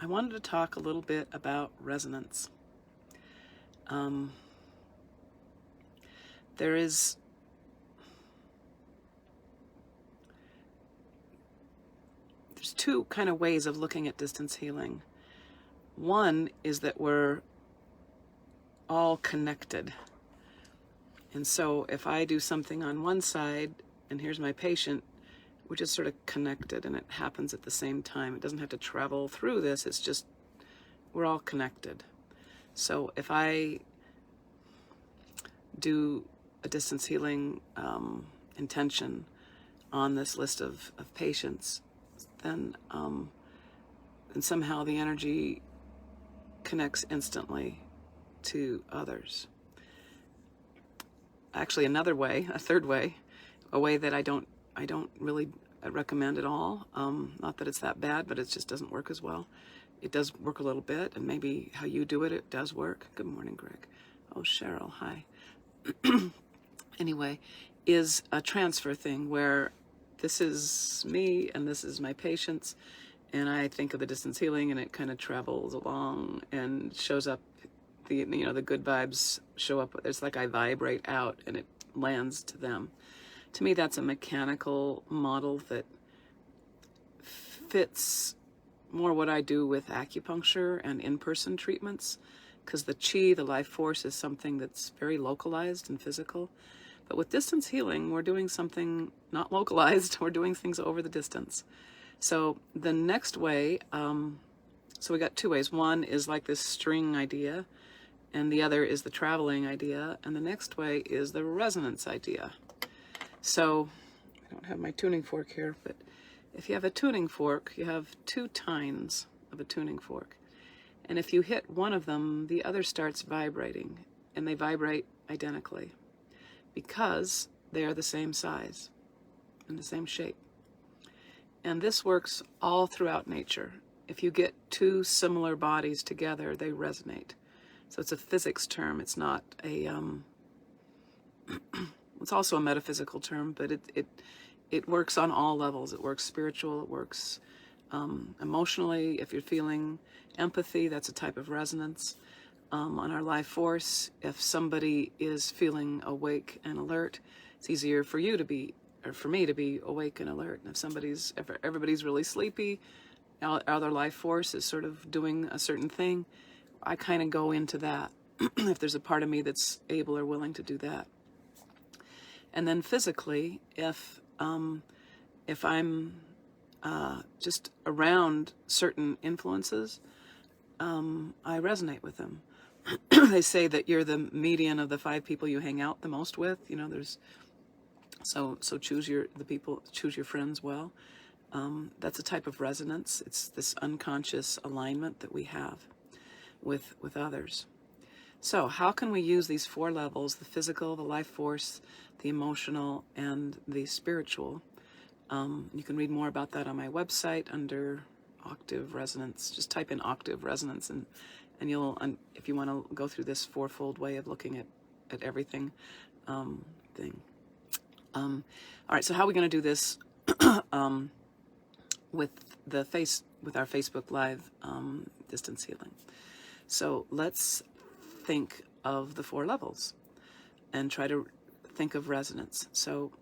I wanted to talk a little bit about resonance. There's two kind of ways of looking at distance healing. One is that we're all connected. And so if I do something on one side and here's my patient, we're just sort of connected and it happens at the same time. It doesn't have to travel through this. It's just, we're all connected. So if I do a distance healing intention on this list of patients, then somehow the energy connects instantly to others. Actually, another way, a third way, a way that I don't really recommend at all. Not that it's that bad, but it just doesn't work as well. It does work a little bit, and maybe how you do it, it does work. Good morning, Greg. Oh, Cheryl, hi. Anyway, is a transfer thing where this is me and this is my patients, and I think of the distance healing and it kind of travels along and shows up, the good vibes show up. It's like I vibrate out and it lands to them. To me, that's a mechanical model that fits more what I do with acupuncture and in-person treatments, because the chi, the life force, is something that's very localized and physical. But with distance healing, we're doing something not localized. We're doing things over the distance. So the next way, so we got two ways. One is like this string idea, and the other is the traveling idea. And the next way is the resonance idea. So I don't have my tuning fork here, but if you have a tuning fork, you have two tines of a tuning fork. And if you hit one of them, the other starts vibrating, and they vibrate identically because they are the same size and the same shape. And this works all throughout nature. If you get two similar bodies together, they resonate. So it's a physics term. It's not a, it's also a metaphysical term, but it works on all levels. It works spiritual, it works emotionally. If you're feeling empathy, that's a type of resonance. On our life force, if somebody is feeling awake and alert, it's easier for you to be, or for me to be awake and alert. And if everybody's really sleepy, our life force is sort of doing a certain thing, I kind of go into that if there's a part of me that's able or willing to do that. And then physically, if I'm just around certain influences, I resonate with them. They say that you're the median of the 5 people you hang out the most with. There's so choose your friends well. That's a type of resonance. It's this unconscious alignment that we have with others. So how can we use these 4 levels, the physical, the life force, the emotional, and the spiritual? You can read more about that on my website under octave resonance. Just type in octave resonance and you'll, if you want to go through this 4-fold way of looking at everything thing. All right, so how are we going to do this with our Facebook Live distance healing? So let's think of the 4 levels and try to think of resonance. So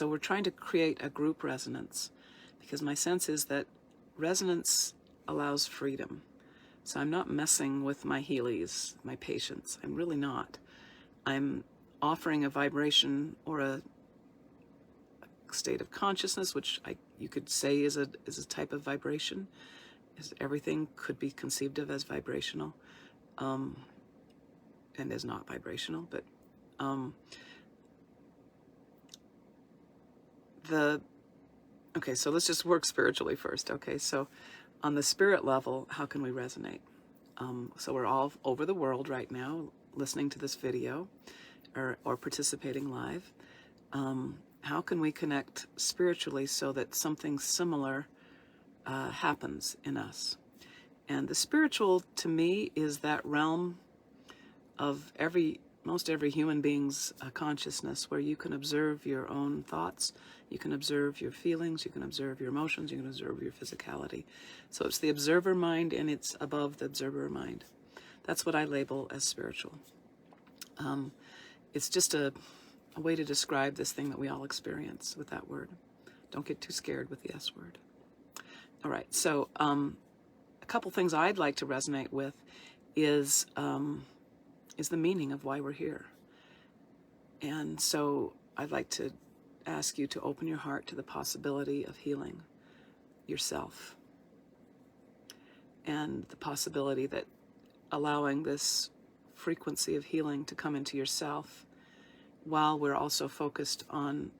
we're trying to create a group resonance, because my sense is that resonance allows freedom. So I'm not messing with my Heelys, my patients. I'm really not. I'm offering a vibration or a state of consciousness, which you could say is a type of vibration. Everything could be conceived of as vibrational, and is not vibrational, but okay, so let's just work spiritually first. Okay, so on the spirit level, how can we resonate? So we're all over the world right now listening to this video or participating live. How can we connect spiritually so that something similar happens in us? And the spiritual, to me, is that realm of every most every human being's consciousness, where you can observe your own thoughts, you can observe your feelings, you can observe your emotions, you can observe your physicality. So it's the observer mind, and it's above the observer mind. That's what I label as spiritual. It's just a way to describe this thing that we all experience with that word. Don't get too scared with the S word. All right, so a couple things I'd like to resonate with is the meaning of why we're here. And so I'd like to ask you to open your heart to the possibility of healing yourself, and the possibility that allowing this frequency of healing to come into yourself, while we're also focused on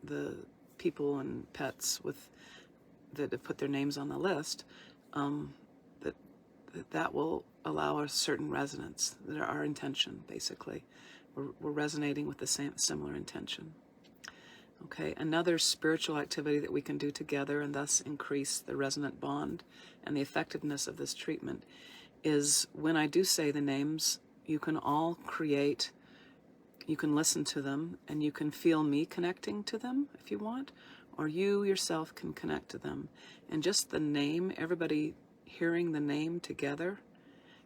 the people and pets that have put their names on the list, that will allow a certain resonance. That our intention, basically, we're resonating with the similar intention. Okay, another spiritual activity that we can do together and thus increase the resonant bond and the effectiveness of this treatment is, when I do say the names, you can all create, you can listen to them, and you can feel me connecting to them if you want, or you yourself can connect to them. And just the name, everybody hearing the name together,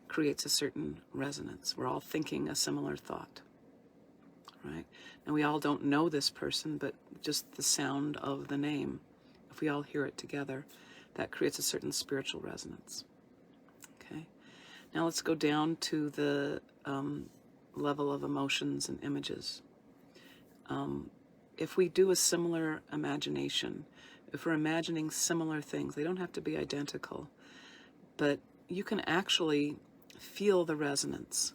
creates a certain resonance. We're all thinking a similar thought, right? And we all don't know this person, but just the sound of the name, if we all hear it together, that creates a certain spiritual resonance. Okay. Now let's go down to the level of emotions and images. If we do a similar imagination, if we're imagining similar things, they don't have to be identical, but you can actually feel the resonance.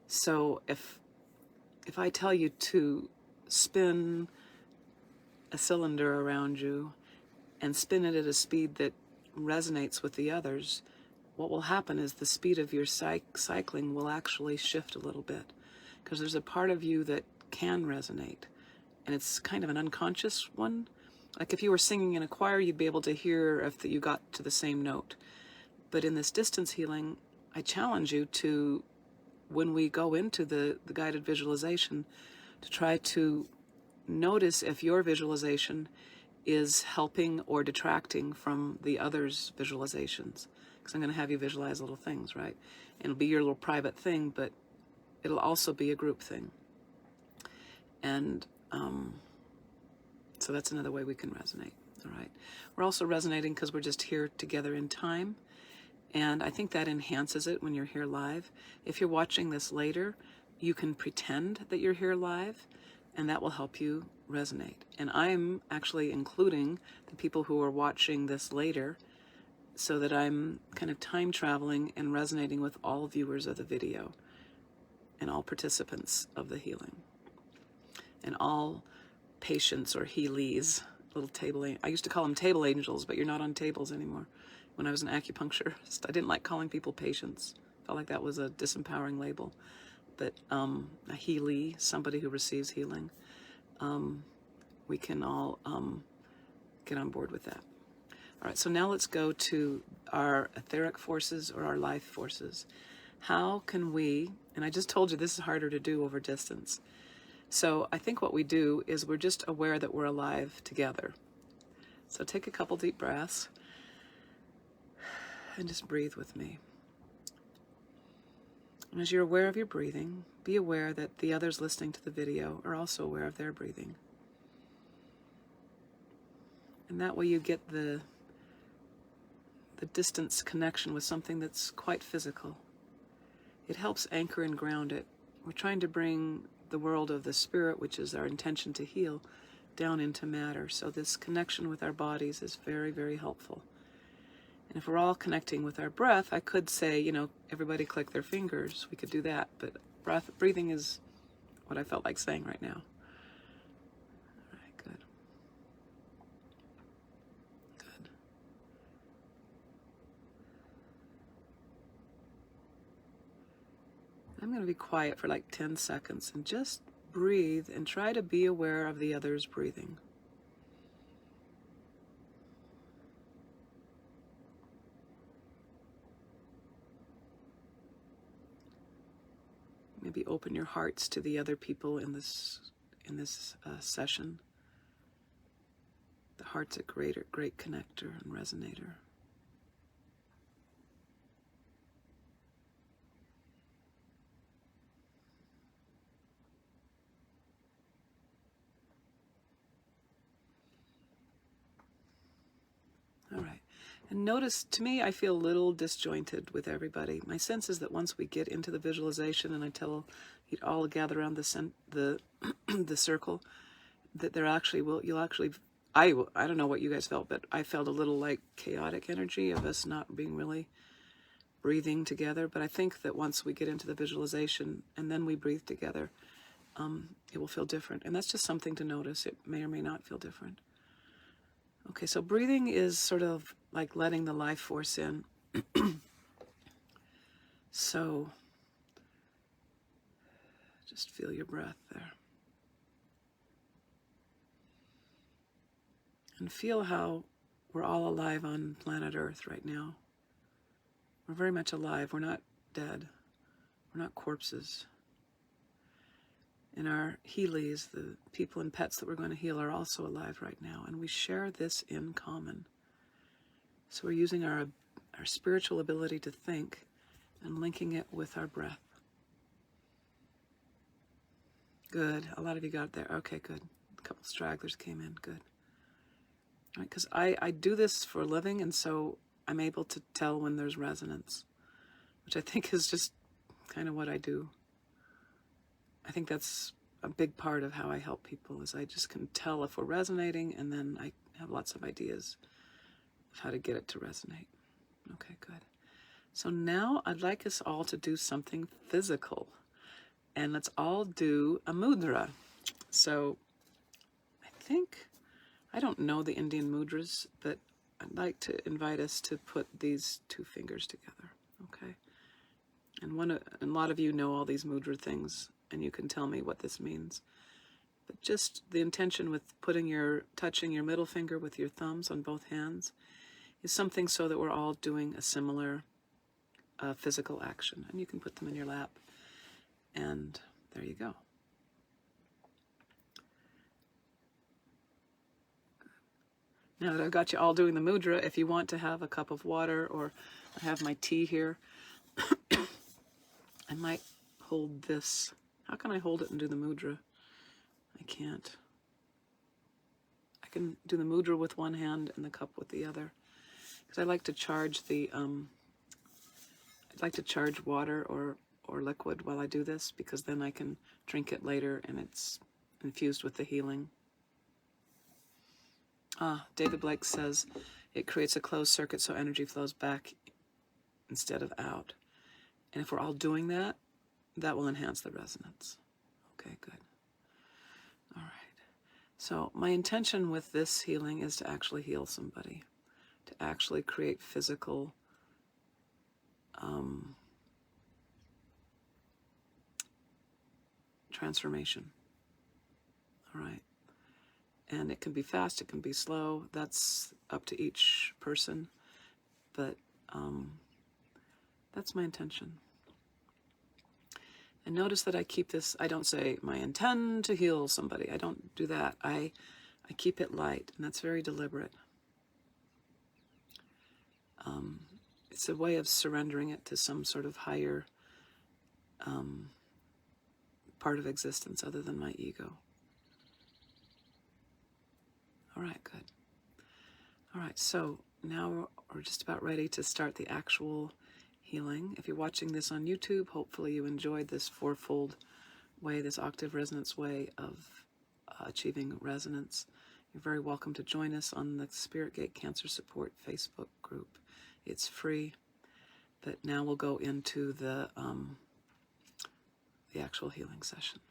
So if I tell you to spin a cylinder around you and spin it at a speed that resonates with the others, what will happen is the speed of your cycling will actually shift a little bit, because there's a part of you that can resonate, and it's kind of an unconscious one. Like if you were singing in a choir, you'd be able to hear if you got to the same note. But in this distance healing, I challenge you to, when we go into the guided visualization, to try to notice if your visualization is helping or detracting from the other's visualizations. Because I'm going to have you visualize little things, right? It'll be your little private thing, but it'll also be a group thing. And so that's another way we can resonate, all right? We're also resonating because we're just here together in time. And I think that enhances it when you're here live. If you're watching this later, you can pretend that you're here live, and that will help you resonate. And I'm actually including the people who are watching this later, so that I'm kind of time traveling and resonating with all viewers of the video and all participants of the healing and all patients or healies, little table. I used to call them table angels, but you're not on tables anymore. When I was an acupuncturist, I didn't like calling people patients. Felt like that was a disempowering label. But a healie, somebody who receives healing, we can all get on board with that. All right, so now let's go to our etheric forces or our life forces. How can we, and I just told you this is harder to do over distance. So I think what we do is we're just aware that we're alive together. So take a couple deep breaths and just breathe with me. And as you're aware of your breathing, be aware that the others listening to the video are also aware of their breathing. And that way you get the distance connection with something that's quite physical. It helps anchor and ground it. We're trying to bring the world of the spirit, which is our intention to heal, down into matter. So this connection with our bodies is very, very helpful. And if we're all connecting with our breath, I could say, everybody click their fingers. We could do that. But breathing is what I felt like saying right now. All right, good. Good. I'm going to be quiet for like 10 seconds and just breathe and try to be aware of the other's breathing. Maybe open your hearts to the other people in this session. The heart's a great connector and resonator. All right. And notice, to me, I feel a little disjointed with everybody. My sense is that once we get into the visualization and I tell you all gather around the circle, that there actually you'll actually, I don't know what you guys felt, but I felt a little like chaotic energy of us not being really breathing together. But I think that once we get into the visualization and then we breathe together, it will feel different. And that's just something to notice. It may or may not feel different. Okay, so breathing is sort of like letting the life force in. So just feel your breath there. And feel how we're all alive on planet Earth right now. We're very much alive. We're not dead. We're not corpses. And our healies, the people and pets that we're going to heal, are also alive right now. And we share this in common. So we're using our spiritual ability to think and linking it with our breath. Good. A lot of you got it there. Okay, good. A couple stragglers came in. Good. All right, because I do this for a living, and so I'm able to tell when there's resonance, which I think is just kind of what I do. I think that's a big part of how I help people, is I just can tell if we're resonating, and then I have lots of ideas of how to get it to resonate. Okay, good. So now I'd like us all to do something physical, and let's all do a mudra. So I don't know the Indian mudras, but I'd like to invite us to put these two fingers together, okay? And a lot of you know all these mudra things, and you can tell me what this means. But just the intention with touching your middle finger with your thumbs on both hands is something so that we're all doing a similar physical action. And you can put them in your lap, and there you go. Now that I've got you all doing the mudra, if you want to have a cup of water, or I have my tea here, I might hold this. How can I hold it and do the mudra? I can't. I can do the mudra with one hand and the cup with the other, because I like to charge water or liquid while I do this, because then I can drink it later and it's infused with the healing. David Blake says it creates a closed circuit so energy flows back instead of out. And if we're all doing that, that will enhance the resonance. Okay, good. All right. So my intention with this healing is to actually heal somebody, to actually create physical transformation. All right. And it can be fast, it can be slow. That's up to each person. But that's my intention. And notice that I keep this, I don't say, I intend to heal somebody. I don't do that. I keep it light, and that's very deliberate. It's a way of surrendering it to some sort of higher part of existence other than my ego. All right, good. All right, so now we're just about ready to start the actual healing. If you're watching this on YouTube, hopefully you enjoyed this fourfold way, this octave resonance way of achieving resonance. You're very welcome to join us on the Spirit Gate Cancer Support Facebook group. It's free, but now we'll go into the actual healing session.